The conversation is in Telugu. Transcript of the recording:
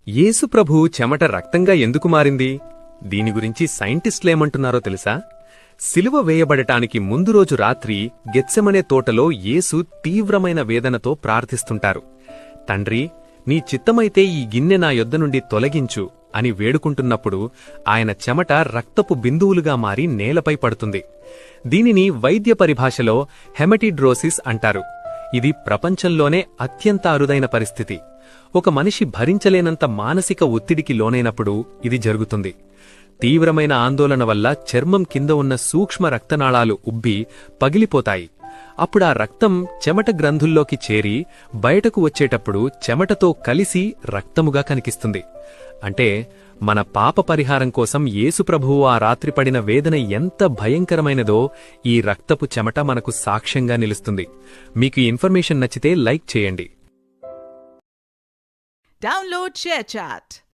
యేసు ప్రభువు చెమట రక్తంగా ఎందుకు మారింది? దీని గురించి సైంటిస్టులేమంటున్నారో తెలుసా? సిలువ వేయబడటానికి ముందు రోజు రాత్రి గెత్సెమనే తోటలో యేసు తీవ్రమైన వేదనతో ప్రార్థిస్తుంటారు. తండ్రి, నీ చిత్తమైతే ఈ గిన్నె నా యొద్ద నుండి తొలగించు అని వేడుకుంటున్నప్పుడు ఆయన చెమట రక్తపు బిందువులుగా మారి నేలపై పడుతుంది. దీనిని వైద్య పరిభాషలో హెమటిడ్రోసిస్ అంటారు. ఇది ప్రపంచంలోనే అత్యంత అరుదైన పరిస్థితి. ఒక మనిషి భరించలేనంత మానసిక ఒత్తిడికి లోనైనప్పుడు ఇది జరుగుతుంది. తీవ్రమైన ఆందోళన వల్ల చర్మం కింద ఉన్న సూక్ష్మ రక్తనాళాలు ఉబ్బి పగిలిపోతాయి. అప్పుడా రక్తం చెమట గ్రంథుల్లోకి చేరి బయటకు వచ్చేటప్పుడు చెమటతో కలిసి రక్తముగా కనిపిస్తుంది. అంటే మన పాప పరిహారం కోసం యేసుప్రభువు ఆ రాత్రి పడిన వేదన ఎంత భయంకరమైనదో ఈ రక్తపు చెమట మనకు సాక్ష్యంగా నిలుస్తుంది. మీకు ఈ ఇన్ఫర్మేషన్ నచ్చితే లైక్ చేయండి. Download ShareChat.